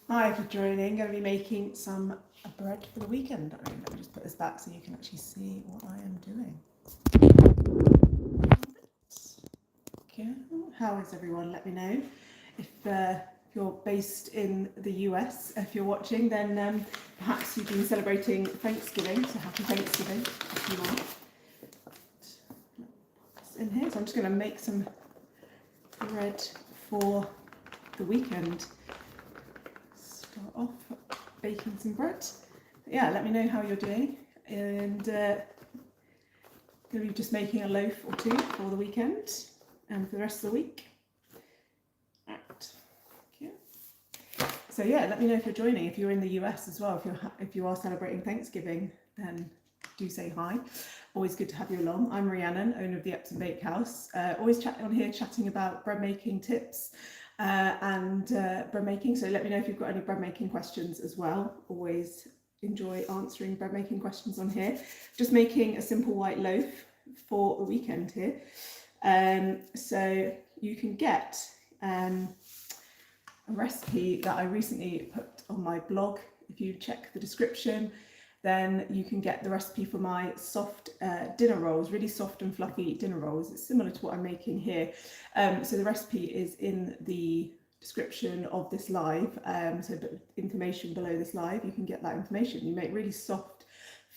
Hi for joining. Going to be making some bread for the weekend. Let me just put this back so you can actually see what I am doing. Okay. How is everyone? Let me know if you're based in the US. If you're watching, then perhaps you've been celebrating Thanksgiving. So happy Thanksgiving if you are. It's in here. So I'm just going to make some bread for the weekend. Start off baking some bread. Yeah, let me know how you're doing, and going to be just making a loaf or two for the weekend and for the rest of the week. Right. Okay. So yeah, let me know if you're joining. If you're in the US as well, if you are celebrating Thanksgiving, then do say hi. Always good to have you along. I'm Rhiannon, owner of the Epsom Bakehouse. Always on here chatting about bread making tips and bread making. So let me know if you've got any bread making questions as well. Always enjoy answering bread making questions on here. Just making a simple white loaf for the weekend here. So you can get a recipe that I recently put on my blog. If you check the description, then you can get the recipe for my soft dinner rolls, really soft and fluffy dinner rolls. It's similar to what I'm making here. So the recipe is in the description of this live. So information below this live, you can get that information. You make really soft,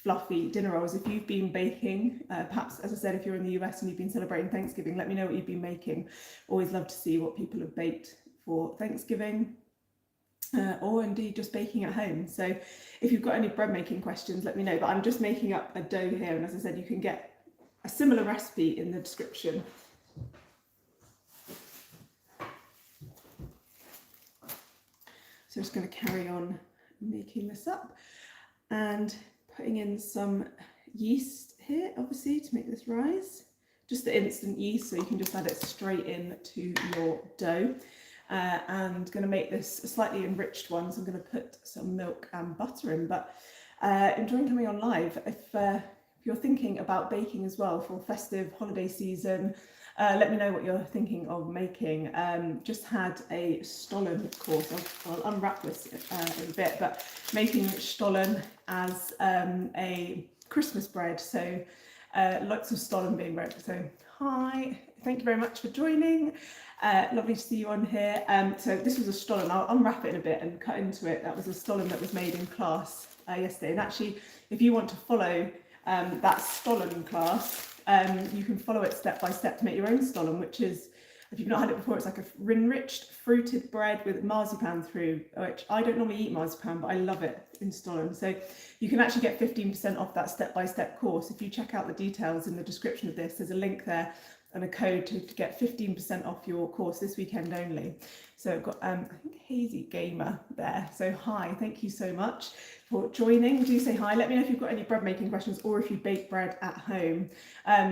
fluffy dinner rolls. If you've been baking, perhaps, as I said, if you're in the US and you've been celebrating Thanksgiving, let me know what you've been making. Always love to see what people have baked for Thanksgiving. Or indeed just baking at home. So if you've got any bread making questions, let me know. But I'm just making up a dough here, and as I said, you can get a similar recipe in the description. So I'm just going to carry on making this up and putting in some yeast here, obviously, to make this rise. Just the instant yeast, so you can just add it straight in to your dough. And going to make this a slightly enriched one, so I'm going to put some milk and butter in. But enjoying coming on live. If you're thinking about baking as well for festive holiday season, let me know what you're thinking of making. Just had a Stollen course. I'll unwrap this in a bit, but making Stollen as a Christmas bread. So lots of Stollen being bread. So hi, thank you very much for joining. Lovely to see you on here. So this was a Stollen. I'll unwrap it in a bit and cut into it. That was a Stollen that was made in class yesterday. And actually, if you want to follow that Stollen class, you can follow it step by step to make your own Stollen, which is, if you've not had it before, it's like a enriched fruited bread with marzipan through, which I don't normally eat marzipan, but I love it in Stollen. So you can actually get 15% off that step-by-step course. If you check out the details in the description of this, there's a link there and a code to get 15% off your course this weekend only. So I've got, I think, Hazy Gamer there. So hi, thank you so much for joining. Do say hi. Let me know if you've got any bread making questions or if you bake bread at home.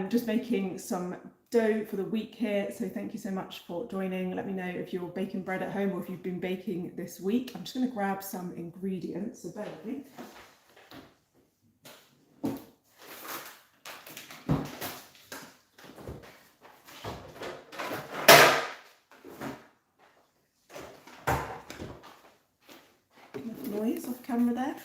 Just making some dough for the week here. So thank you so much for joining. Let me know if you're baking bread at home or if you've been baking this week. I'm just going to grab some ingredients. So bear with me. Noise off camera there.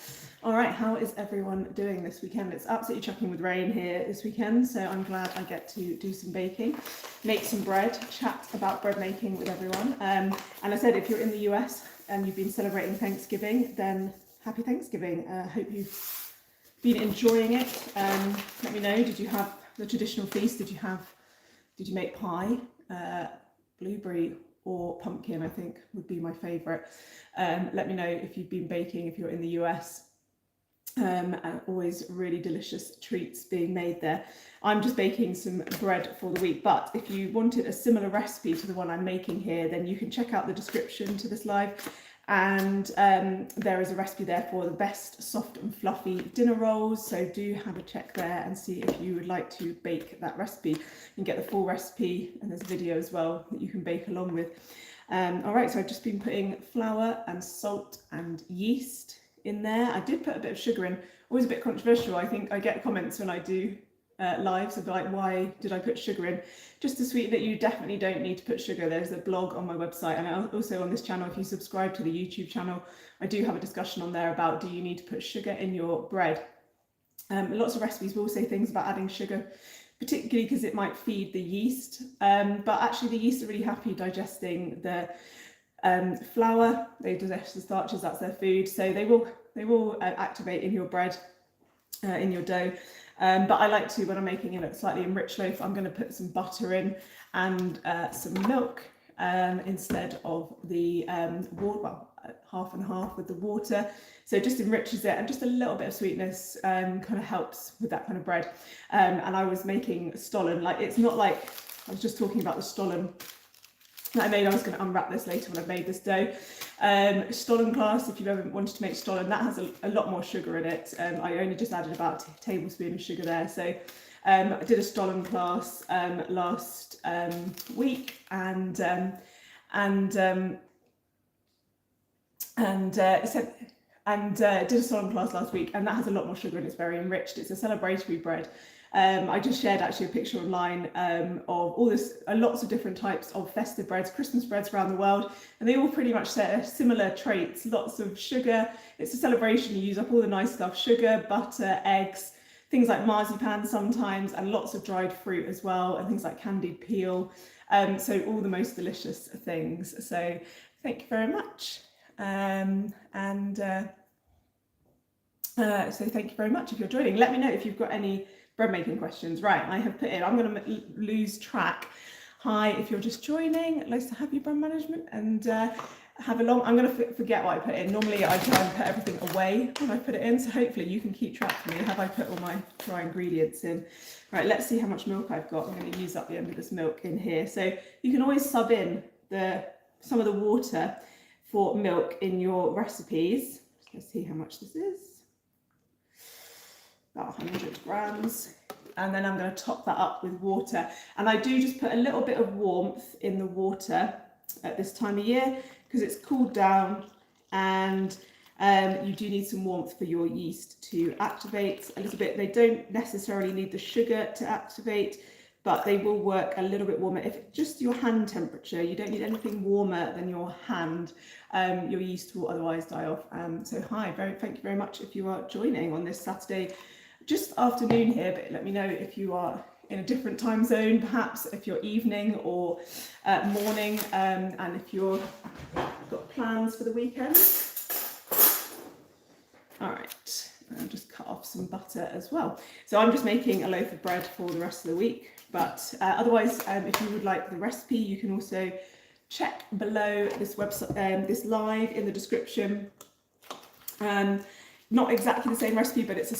All right, how is everyone doing this weekend? It's absolutely chucking with rain here this weekend, so I'm glad I get to do some baking, make some bread, chat about bread making with everyone. And I said, if you're in the US and you've been celebrating Thanksgiving, then happy Thanksgiving. Hope you've been enjoying it. Let me know, did you have the traditional feast? Did you make pie? Blueberry or pumpkin, I think, would be my favourite. Let me know if you've been baking, if you're in the US. And always really delicious treats being made there. I'm just baking some bread for the week, but if you wanted a similar recipe to the one I'm making here, then you can check out the description to this live, and there is a recipe there for the best soft and fluffy dinner rolls. So do have a check there and see if you would like to bake that recipe. You can get the full recipe, and there's a video as well that you can bake along with. All right, so I've just been putting flour and salt and yeast in there. I did put a bit of sugar in, always a bit controversial. I think I get comments when I do lives of like, why did I put sugar in? Just to sweeten it, you definitely don't need to put sugar. There's a blog on my website, and also on this channel, if you subscribe to the YouTube channel, I do have a discussion on there about, do you need to put sugar in your bread? Lots of recipes will say things about adding sugar, particularly because it might feed the yeast, but actually the yeast are really happy digesting the flour. They digest the starches, that's their food, so they will activate in your bread, in your dough. But I like to, when I'm making a slightly enriched loaf, I'm going to put some butter in and some milk instead of the water, well, half and half with the water. So it just enriches it, and just a little bit of sweetness kind of helps with that kind of bread. And I was making stollen, like, it's not like, I was just talking about the stollen that I made. I was going to unwrap this later when I've made this dough. Stollen class, if you've ever wanted to make stollen, that has a lot more sugar in it. I only just added about a tablespoon of sugar there. So I did a stollen class last week, and did a stollen class last week, and that has a lot more sugar and it's very enriched. It's a celebratory bread. I just shared actually a picture online of all this, lots of different types of festive breads, Christmas breads around the world, and they all pretty much share similar traits. Lots of sugar. It's a celebration. You use up all the nice stuff: sugar, butter, eggs, things like marzipan sometimes, and lots of dried fruit as well, and things like candied peel. So all the most delicious things. So thank you very much. So thank you very much if you're joining. Let me know if you've got any bread making questions. Right, I have put in, I'm going to lose track. Hi, if you're just joining, nice to have you, brand management, and have a long, I'm going to forget what I put in. Normally I try and put everything away when I put it in, so hopefully you can keep track for me. Have I put all my dry ingredients in? Right, let's see how much milk I've got. I'm going to use up the end of this milk in here. So you can always sub in some of the water for milk in your recipes. Let's see how much this is. About 100 grams, and then I'm going to top that up with water. And I do just put a little bit of warmth in the water at this time of year because it's cooled down, and you do need some warmth for your yeast to activate a little bit. They don't necessarily need the sugar to activate, but they will work a little bit warmer. If it's just your hand temperature, you don't need anything warmer than your hand. Your yeast will otherwise die off. So hi, thank you very much if you are joining on this Saturday, just afternoon here, but let me know if you are in a different time zone, perhaps if you're evening or morning, and if you've got plans for the weekend. All right, I'll just cut off some butter as well. So I'm just making a loaf of bread for the rest of the week, but otherwise, if you would like the recipe, you can also check below this website, this live in the description. Not exactly the same recipe, but it's a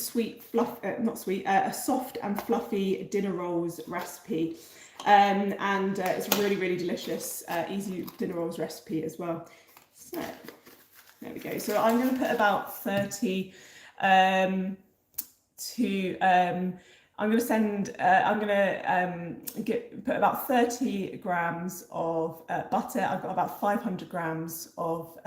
a soft and fluffy dinner rolls recipe, and it's a really, really delicious, easy dinner rolls recipe as well. So there we go. So I'm going to put about 30 I'm going to put about 30 grams of butter. I've got about 500 grams of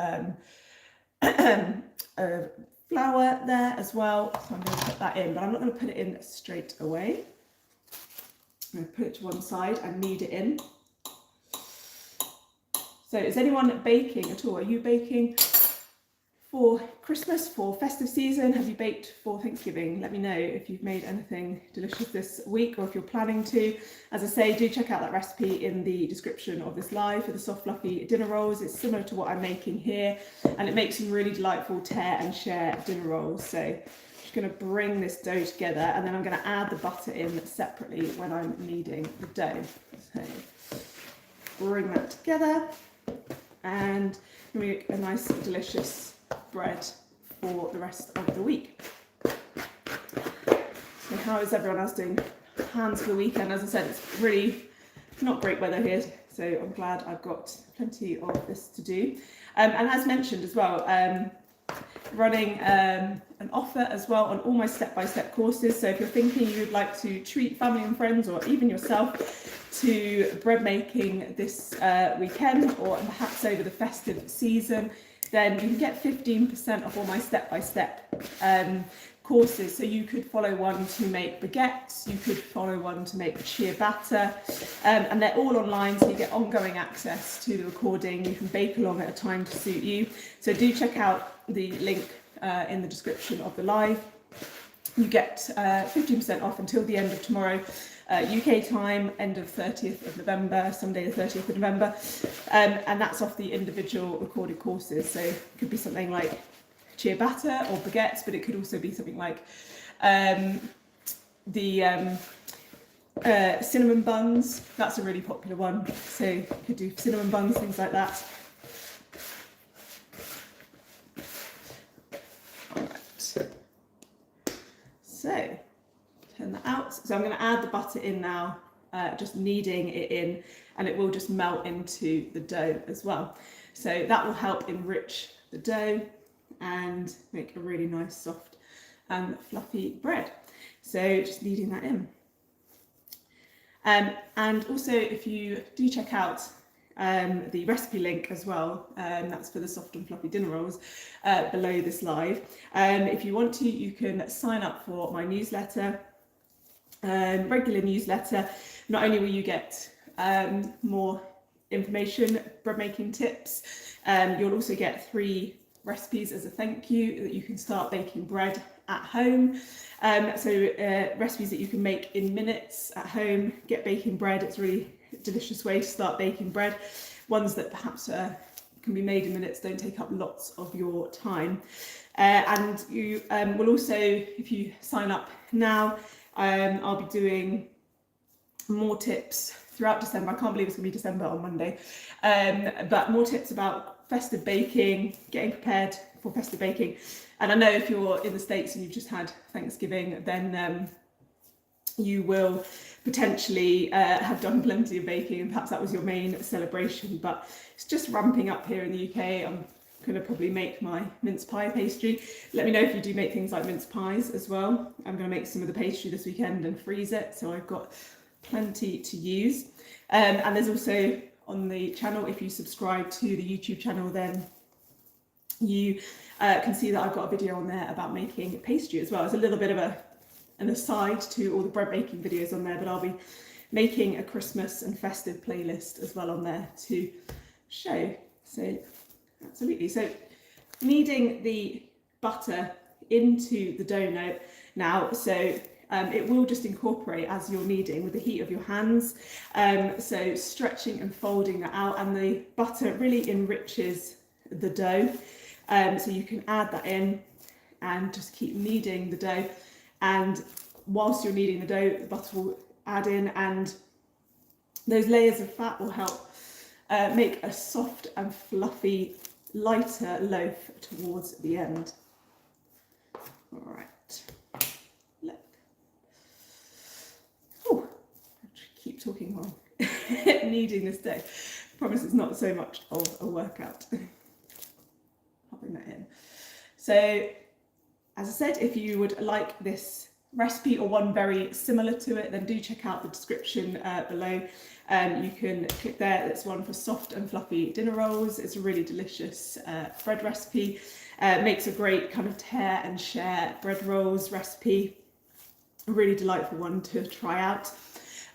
flour there as well, so I'm going to put that in, but I'm not going to put it in straight away. I'm going to put it to one side and knead it in. So is anyone baking at all? Are you baking for Christmas, for festive season? Have you baked for Thanksgiving? Let me know if you've made anything delicious this week, or if you're planning to. As I say, do check out that recipe in the description of this live for the soft fluffy dinner rolls. It's similar to what I'm making here, and it makes some really delightful tear and share dinner rolls. So I'm just going to bring this dough together, and then I'm going to add the butter in separately when I'm kneading the dough. So bring that together, and make a nice delicious bread for the rest of the week. So how is everyone else doing? Plans for the weekend? As I said, it's really not great weather here, so I'm glad I've got plenty of this to do. And as mentioned as well, running an offer as well on all my step-by-step courses. So if you're thinking you would like to treat family and friends, or even yourself, to bread making this weekend, or perhaps over the festive season, then you can get 15% off all my step-by-step courses. So you could follow one to make baguettes, you could follow one to make ciabatta, and they're all online, so you get ongoing access to the recording. You can bake along at a time to suit you. So do check out the link in the description of the live. You get 15% off until the end of tomorrow, UK time, end of 30th of November, Sunday the 30th of November, and that's off the individual recorded courses. So it could be something like ciabatta or baguettes, but it could also be something like cinnamon buns. That's a really popular one. So you could do cinnamon buns, things like that. All right. So turn that out. So I'm going to add the butter in now, just kneading it in, and it will just melt into the dough as well. So that will help enrich the dough and make a really nice soft and fluffy bread. So just kneading that in. And also, if you do check out the recipe link as well, that's for the soft and fluffy dinner rolls, below this live. If you want to, you can sign up for my newsletter, regular newsletter. Not only will you get more information, bread making tips, you'll also get 3 recipes as a thank you that you can start baking bread at home. Recipes that you can make in minutes at home. Get baking bread. It's a really delicious way to start baking bread. Ones that perhaps can be made in minutes, don't take up lots of your time. And you will also, if you sign up now, I'll be doing more tips throughout December. I can't believe it's going to be December on Monday. But more tips about festive baking, getting prepared for festive baking. And I know if you're in the States and you've just had Thanksgiving, then you will potentially have done plenty of baking, and perhaps that was your main celebration. But it's just ramping up here in the UK. I'm going to probably make my mince pie pastry. Let me know if you do make things like mince pies as well. I'm going to make some of the pastry this weekend and freeze it, so I've got plenty to use. And there's also on the channel, if you subscribe to the YouTube channel, then you can see that I've got a video on there about making pastry as well. It's a little bit of an aside to all the bread making videos on there, but I'll be making a Christmas and festive playlist as well on there to show. So absolutely. So kneading the butter into the dough now. So it will just incorporate as you're kneading with the heat of your hands. So stretching and folding that out, and the butter really enriches the dough. So you can add that in and just keep kneading the dough. And whilst you're kneading the dough, the butter will add in, and those layers of fat will help make a soft and fluffy, lighter loaf towards the end. All right. Look. Oh, keep talking while kneading this dough. Promise it's not so much of a workout. Popping that in. So, as I said, if you would like this recipe or one very similar to it, then do check out the description below. You can click there. It's one for soft and fluffy dinner rolls. It's a really delicious bread recipe. Makes a great kind of tear and share bread rolls recipe. A really delightful one to try out,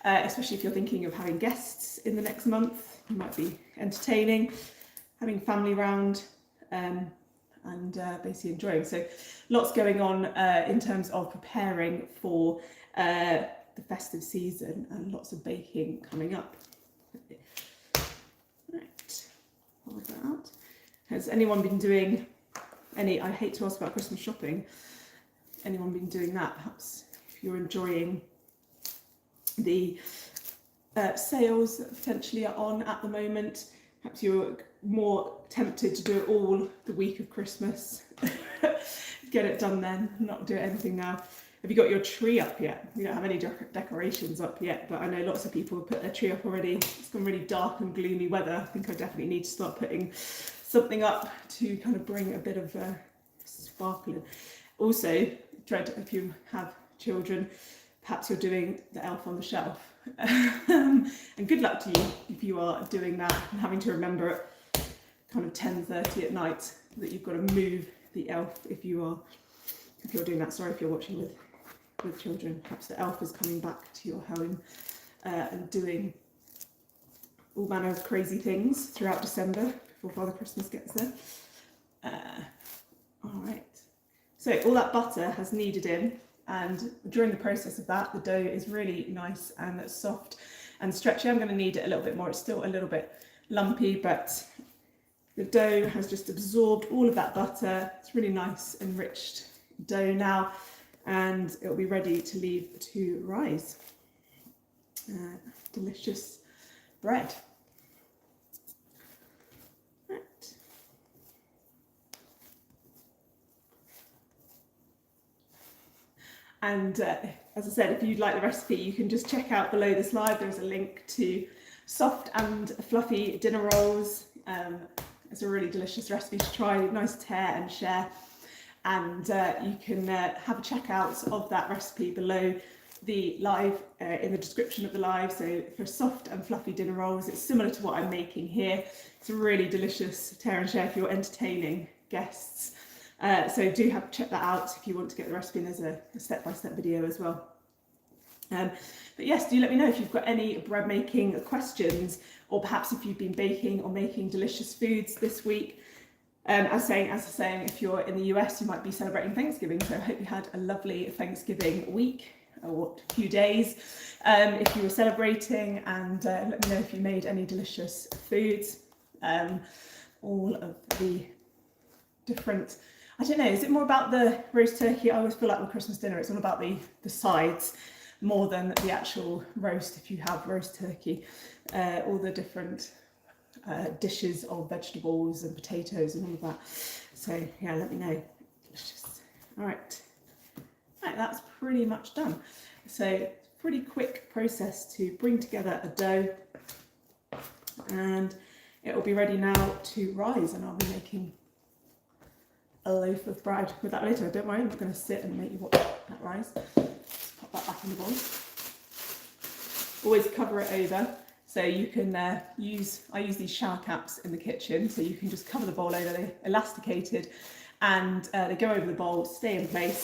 especially if you're thinking of having guests in the next month. You might be entertaining, having family round, and basically enjoying. So lots going on in terms of preparing for the festive season, and lots of baking coming up. Right, hold that out. Has anyone been doing any, I hate to ask about Christmas shopping, anyone been doing that? Perhaps if you're enjoying the sales that potentially are on at the moment, perhaps you're more tempted to do it all the week of Christmas. Get it done then, not do anything now. Have you got your tree up yet? We don't have any decorations up yet, but I know lots of people have put their tree up already. It's gone really dark and gloomy weather. I think I definitely need to start putting something up to kind of bring a bit of sparkle in. Also, dread if you have children, perhaps you're doing the elf on the shelf. And good luck to you if you are doing that and having to remember it kind of 10:30 at night that you've got to move the elf if you're doing that. Sorry if you're watching with children. Perhaps the elf is coming back to your home and doing all manner of crazy things throughout December before Father Christmas gets there. All right, so all that butter has kneaded in, and during the process of that, the dough is really nice and soft and stretchy. I'm going to knead it a little bit more. It's still a little bit lumpy, but the dough has just absorbed all of that butter. It's really nice enriched dough now, and it'll be ready to leave to rise. Delicious bread. Right. And as I said, if you'd like the recipe, you can just check out below this live. There's a link to soft and fluffy dinner rolls. It's a really delicious recipe to try, nice tear and share. And you can have a check out of that recipe below the live in the description of the live. So for soft and fluffy dinner rolls, it's similar to what I'm making here. It's a really delicious tear and share if you're entertaining guests. So do check that out if you want to get the recipe, and there's a step-by-step video as well. But yes, do let me know if you've got any bread making questions, or perhaps if you've been baking or making delicious foods this week. As I was saying, if you're in the US, you might be celebrating Thanksgiving. So I hope you had a lovely Thanksgiving week or few days. If you were celebrating, and let me know if you made any delicious foods. All of the different, I don't know, is it more about the roast turkey? I always feel like with Christmas dinner, it's all about the sides more than the actual roast. If you have roast turkey, all the different dishes of vegetables and potatoes and all of that. So yeah, let me know. Delicious. All right, that's pretty much done. So pretty quick process to bring together a dough, and it will be ready now to rise, and I'll be making a loaf of bread with that later. Don't worry, I'm not going to sit and make you watch that rise. Just pop that back in the bowl. Always cover it over. So you can I use these shower caps in the kitchen, so you can just cover the bowl over. They're elasticated, and they go over the bowl, stay in place,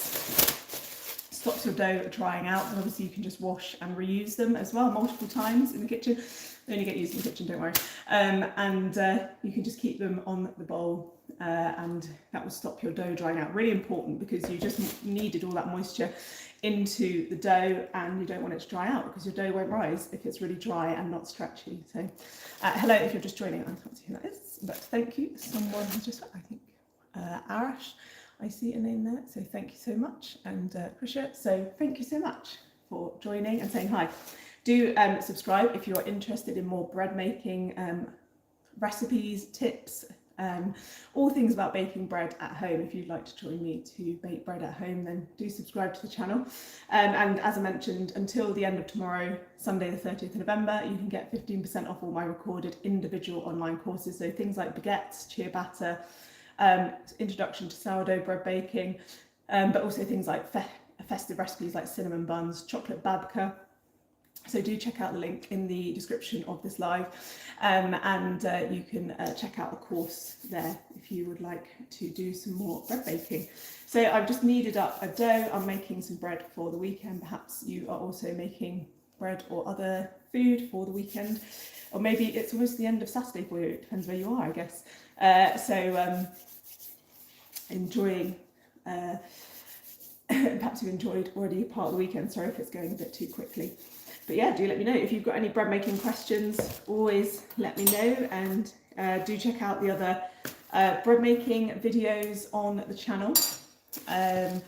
stops your dough drying out, and obviously you can just wash and reuse them as well multiple times in the kitchen. They only get used in the kitchen, don't worry. And you can just keep them on the bowl, and that will stop your dough drying out. Really important, because you just needed all that moisture into the dough, and you don't want it to dry out, because your dough won't rise if it's really dry and not stretchy. So hello if you're just joining. I can't see who that is, but thank you. Someone has just, I think Arash, I see a name there, so thank you so much, and Krisha, so thank you so much for joining and saying hi. Do subscribe if you're interested in more bread making recipes, tips, all things about baking bread at home. If you'd like to join me to bake bread at home, then do subscribe to the channel. And as I mentioned, until the end of tomorrow, Sunday the 30th of November, you can get 15% off all my recorded individual online courses. So things like baguettes, ciabatta, introduction to sourdough bread baking, but also things like festive recipes like cinnamon buns, chocolate babka. So do check out the link in the description of this live, and you can check out the course there if you would like to do some more bread baking. So I've just kneaded up a dough. I'm making some bread for the weekend. Perhaps you are also making bread or other food for the weekend, or maybe it's almost the end of Saturday for you. It depends where you are, I guess. Enjoying. Perhaps you've enjoyed already part of the weekend. Sorry if it's going a bit too quickly. But yeah, do let me know if you've got any bread making questions. Always let me know, and do check out the other bread making videos on the channel. So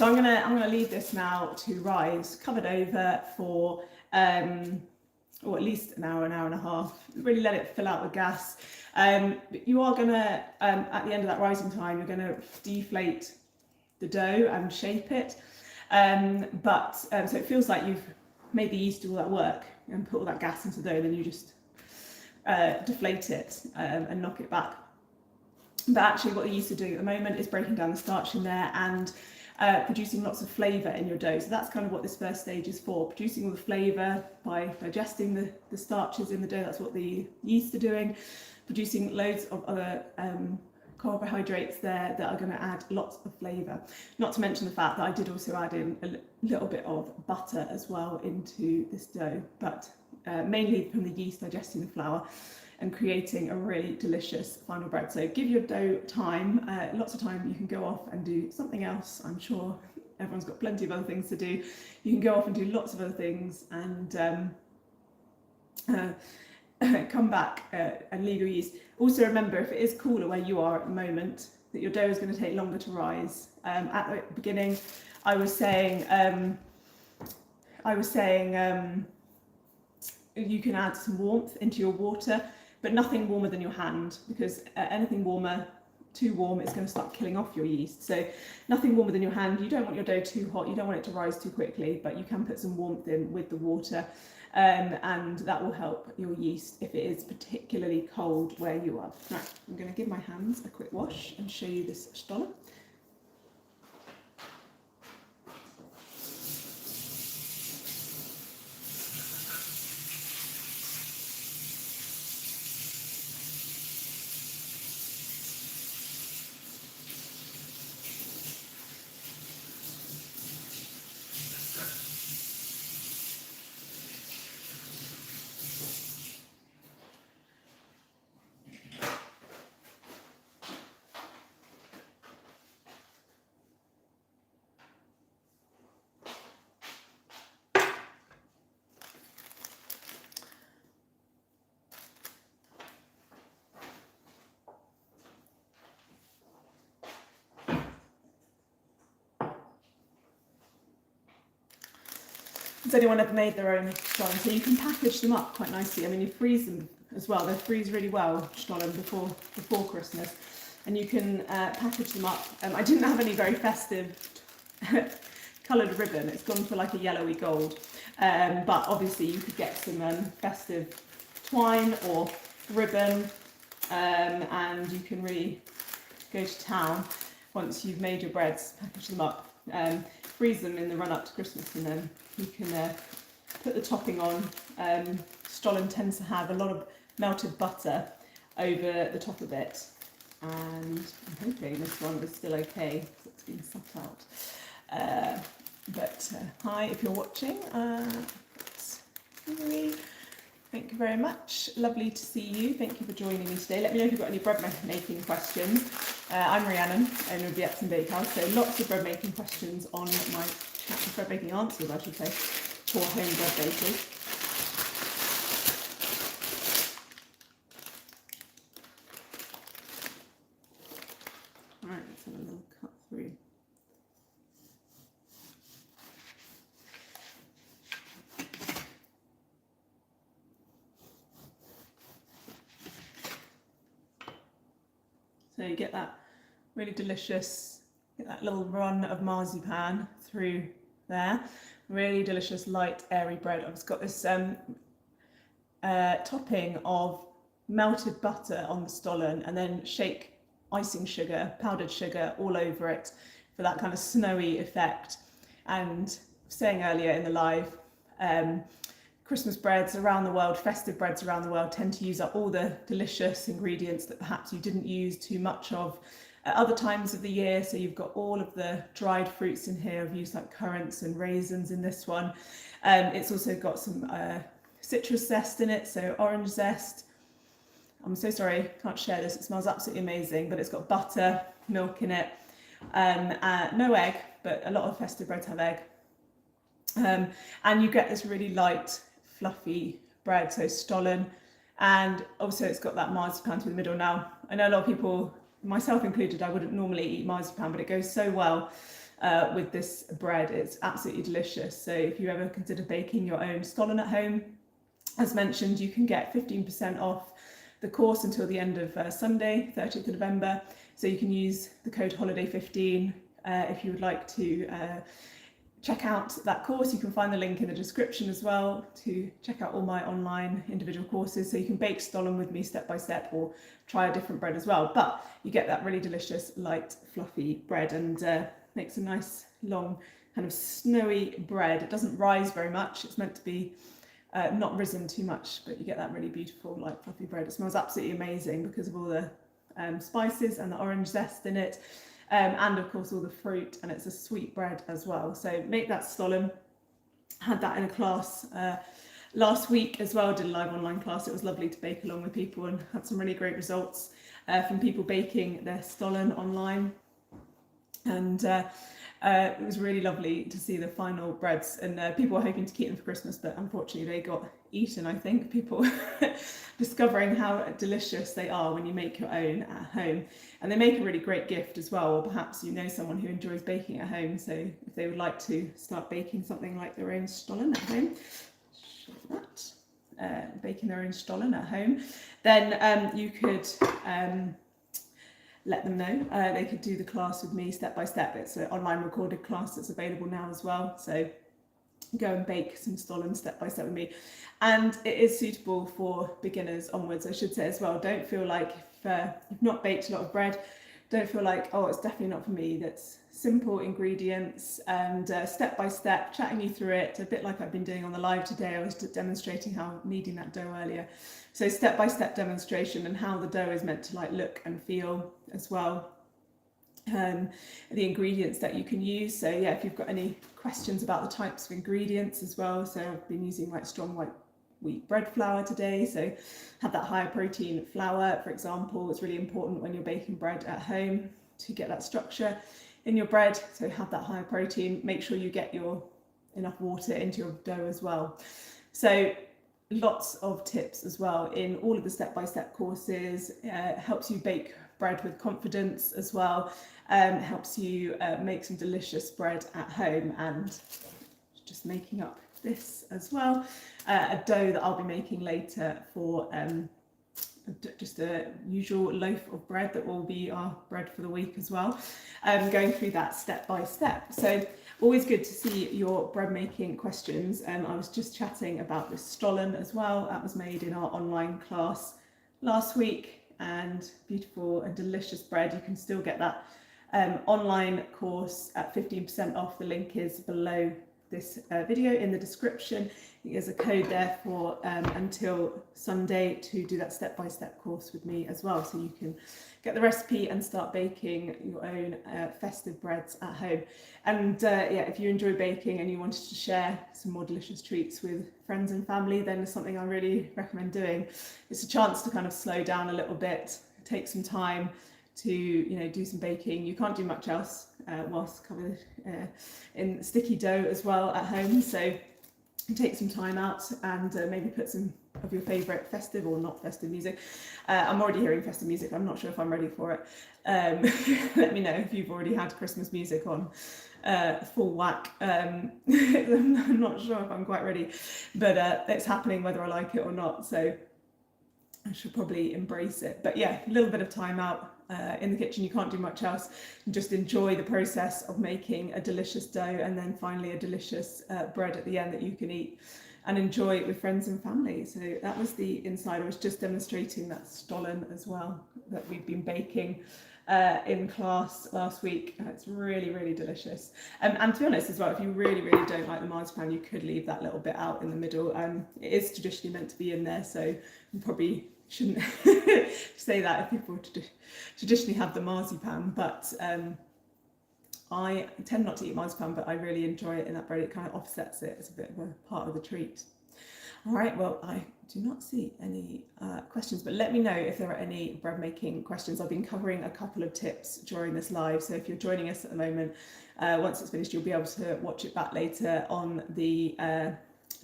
I'm gonna leave this now to rise, covered over for or at least an hour and a half. Really let it fill out the gas. But you are gonna at the end of that rising time, you're gonna deflate the dough and shape it. So it feels like you've made the yeast do all that work and put all that gas into the dough, then you just deflate it and knock it back. But actually what the yeast are doing at the moment is breaking down the starch in there and producing lots of flavour in your dough. So that's kind of what this first stage is for, producing all the flavour by digesting the starches in the dough. That's what the yeast are doing, producing loads of other carbohydrates there that are going to add lots of flavour. Not to mention the fact that I did also add in a little bit of butter as well into this dough, but mainly from the yeast digesting the flour and creating a really delicious final bread. So give your dough time, lots of time. You can go off and do something else. I'm sure everyone's got plenty of other things to do. You can go off and do lots of other things and come back and leave your yeast. Also remember, if it is cooler where you are at the moment, that your dough is going to take longer to rise. At the beginning, I was saying you can add some warmth into your water, but nothing warmer than your hand, because anything warmer, too warm, it's going to start killing off your yeast. So nothing warmer than your hand. You don't want your dough too hot, you don't want it to rise too quickly, but you can put some warmth in with the water, and that will help your yeast if it is particularly cold where you are. Right, I'm going to give my hands a quick wash and show you this stollen. Has anyone ever made their own stollen? So you can package them up quite nicely. I mean, you freeze them as well. They freeze really well, stollen, before Christmas. And you can package them up. I didn't have any very festive coloured ribbon. It's gone for like a yellowy gold. But obviously you could get some festive twine or ribbon, and you can really go to town once you've made your breads, package them up. Freeze them in the run up to Christmas, and then you can put the topping on. Stollen tends to have a lot of melted butter over the top of it, and I'm hoping this one is still okay because it's been sat out. But hi, if you're watching, thank you very much. Lovely to see you. Thank you for joining me today. Let me know if you've got any bread making questions. I'm Rhiannon, owner of the Epsom Bakehouse, so lots of bread making questions on my bread making answers, I should say, for home bread bakers. Right, let's have a little cut through. So you get that really delicious, get that little run of marzipan through there. Really delicious, light, airy bread. I've just got this topping of melted butter on the stollen, and then shake icing sugar, powdered sugar, all over it for that kind of snowy effect. And saying earlier in the live, Christmas breads around the world, festive breads around the world, tend to use up all the delicious ingredients that perhaps you didn't use too much of at other times of the year. So you've got all of the dried fruits in here. I've used like currants and raisins in this one. It's also got some citrus zest in it, so orange zest. I'm so sorry, can't share this. It smells absolutely amazing, but it's got butter, milk in it. No egg, but a lot of festive breads have egg. And you get this really light, fluffy bread, so stollen, and also it's got that marzipan through the middle. Now, I know a lot of people, myself included, I wouldn't normally eat marzipan, but it goes so well with this bread. It's absolutely delicious. So if you ever consider baking your own stollen at home, as mentioned, you can get 15% off the course until the end of Sunday, 30th of November. So you can use the code HOLIDAY15 if you would like to check out that course. You can find the link in the description as well to check out all my online individual courses, so you can bake stollen with me step by step, or try a different bread as well. But you get that really delicious, light, fluffy bread, and makes a nice, long, kind of snowy bread. It doesn't rise very much. It's meant to be not risen too much, but you get that really beautiful, light, fluffy bread. It smells absolutely amazing because of all the spices and the orange zest in it, and of course all the fruit, and it's a sweet bread as well. So make that stollen. Had that in a class last week as well, did a live online class. It was lovely to bake along with people and had some really great results from people baking their stollen online. And it was really lovely to see the final breads, and people were hoping to keep them for Christmas, but unfortunately they got eaten, I think. People discovering how delicious they are when you make your own at home. And they make a really great gift as well, or perhaps you know someone who enjoys baking at home, so if they would like to start baking something like their own stollen at home, show that, baking their own stollen at home, then you could let them know. They could do the class with me step by step. It's an online recorded class that's available now as well. So go and bake some stollen step by step with me. And it is suitable for beginners onwards, I should say as well. Don't feel like if you've not baked a lot of bread, don't feel like, oh, it's definitely not for me. That's simple ingredients and step by step, chatting you through it, a bit like I've been doing on the live today. I was demonstrating how kneading that dough earlier. So step by step demonstration and how the dough is meant to like look and feel as well. The ingredients that you can use. So yeah, if you've got any questions about the types of ingredients as well. So I've been using like strong white wheat bread flour today, so have that higher protein flour, for example. It's really important when you're baking bread at home to get that structure in your bread, so have that higher protein. Make sure you get your enough water into your dough as well. So lots of tips as well in all of the step-by-step courses. Helps you bake bread with confidence as well. Helps you make some delicious bread at home. And just making up this as well, a dough that I'll be making later for just a usual loaf of bread that will be our bread for the week as well. Going through that step by step. So always good to see your bread making questions. I was just chatting about this stollen as well. That was made in our online class last week, and beautiful and delicious bread. You can still get that online course at 15% off. The link is below this video in the description. There's a code there for until Sunday to do that step-by-step course with me as well, so you can get the recipe and start baking your own festive breads at home. And yeah, if you enjoy baking and you wanted to share some more delicious treats with friends and family, then it's something I really recommend doing. It's a chance to kind of slow down a little bit, take some time to, you know, do some baking. You can't do much else whilst covered in sticky dough as well at home, so take some time out and maybe put some of your favourite festive or not festive music. I'm already hearing festive music. I'm not sure if I'm ready for it. Let me know if you've already had Christmas music on full whack. I'm not sure if I'm quite ready, but it's happening whether I like it or not, so I should probably embrace it. But yeah, a little bit of time out in the kitchen. You can't do much else. Just enjoy the process of making a delicious dough, and then finally a delicious bread at the end that you can eat and enjoy it with friends and family. So that was the inside. I was just demonstrating that stollen as well that we've been baking in class last week. It's really, really delicious. And to be honest as well, if you really, really don't like the marzipan, you could leave that little bit out in the middle. It is traditionally meant to be in there, so you probably shouldn't say that if people traditionally have the marzipan, but I tend not to eat marzipan, but I really enjoy it in that bread. It kind of offsets it. It's a bit of a part of the treat. All right, well, I do not see any questions, but let me know if there are any bread making questions. I've been covering a couple of tips during this live, so if you're joining us at the moment, once it's finished, you'll be able to watch it back later on the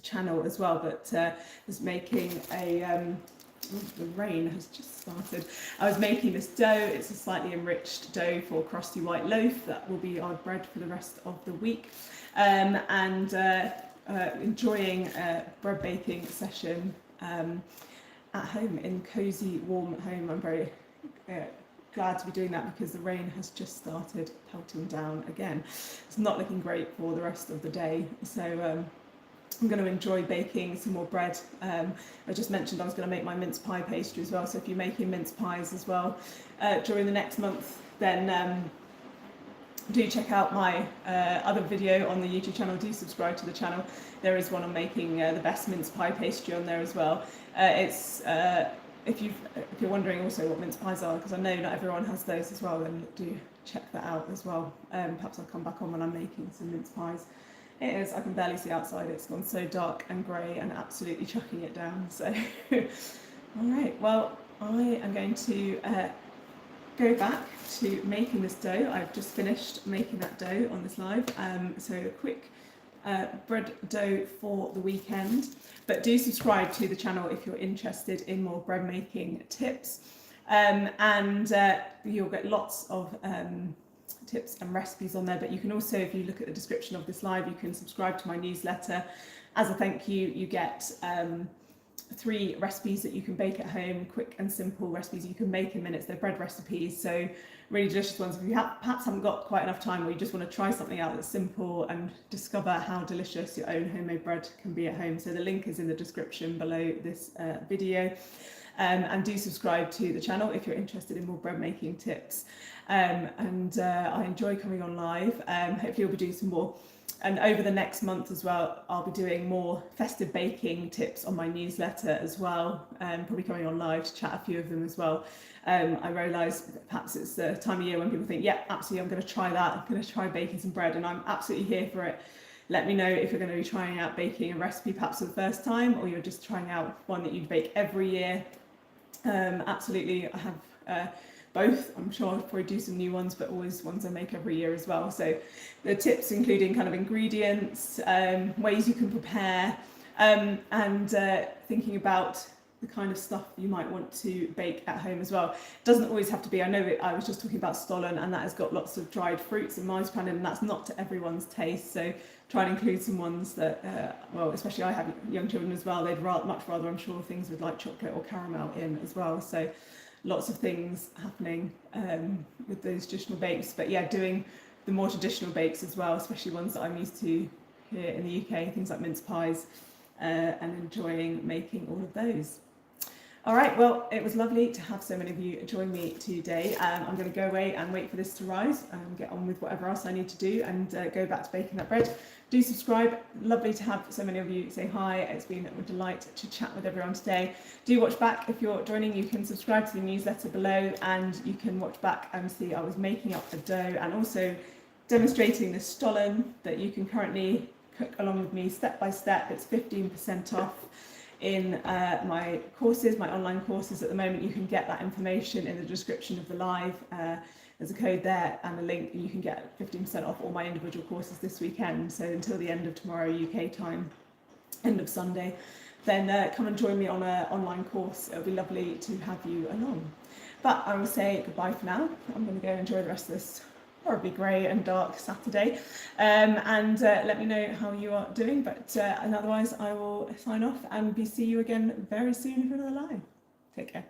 channel as well. But just making a the rain has just started. I was making this dough. It's a slightly enriched dough for crusty white loaf. That will be our bread for the rest of the week. And enjoying a bread baking session at home in cosy, warm home. I'm very glad to be doing that because the rain has just started pelting down again. It's not looking great for the rest of the day. So I'm going to enjoy baking some more bread. I just mentioned I was going to make my mince pie pastry as well, so if you're making mince pies as well during the next month, then do check out my other video on the YouTube channel. Do subscribe to the channel. There is one on making the best mince pie pastry on there as well. It's if you're wondering also what mince pies are, because I know not everyone has those as well, then do check that out as well. Perhaps I'll come back on when I'm making some mince pies. It is, I can barely see outside, it's gone so dark and grey and absolutely chucking it down. So, all right, well, I am going to go back to making this dough. I've just finished making that dough on this live. So a quick bread dough for the weekend, but do subscribe to the channel if you're interested in more bread making tips, and you'll get lots of tips and recipes on there. But you can also, if you look at the description of this live, you can subscribe to my newsletter. As a thank you, you get 3 recipes that you can bake at home, quick and simple recipes you can make in minutes. They're bread recipes, so really delicious ones. If you perhaps haven't got quite enough time, or you just want to try something out that's simple and discover how delicious your own homemade bread can be at home. So the link is in the description below this video. And do subscribe to the channel if you're interested in more bread making tips. I enjoy coming on live. Hopefully we'll be doing some more. And over the next month as well, I'll be doing more festive baking tips on my newsletter as well, probably coming on live to chat a few of them as well. I realise perhaps it's the time of year when people think, yeah, absolutely, I'm going to try that. I'm going to try baking some bread, and I'm absolutely here for it. Let me know if you're going to be trying out baking a recipe perhaps for the first time, or you're just trying out one that you'd bake every year. Absolutely, I have both. I'm sure I'll probably do some new ones, but always ones I make every year as well. So the tips including kind of ingredients, ways you can prepare, and thinking about the kind of stuff you might want to bake at home as well. It doesn't always have to be, I know I was just talking about stollen, and that has got lots of dried fruits and marzipan in, and that's not to everyone's taste. So try and include some ones that, well, especially I have young children as well, they'd much rather, I'm sure, things with like chocolate or caramel in as well. So lots of things happening with those traditional bakes. But yeah, doing the more traditional bakes as well, especially ones that I'm used to here in the UK, things like mince pies, and enjoying making all of those. All right, well, it was lovely to have so many of you join me today. I'm going to go away and wait for this to rise and get on with whatever else I need to do, and go back to baking that bread. Do subscribe. Lovely to have so many of you say hi. It's been a delight to chat with everyone today. Do watch back if you're joining. You can subscribe to the newsletter below, and you can watch back and see I was making up the dough and also demonstrating the stollen that you can currently cook along with me step by step. It's 15% off in my courses, my online courses at the moment. You can get that information in the description of the live. There's a code there and a link, and you can get 15% off all my individual courses this weekend. So until the end of tomorrow UK time, end of Sunday, then come and join me on an online course. It'll be lovely to have you along. But I will say goodbye for now. I'm going to go enjoy the rest of this horribly grey and dark Saturday, and let me know how you are doing. But and otherwise I will sign off and see you again very soon for another live. Take care.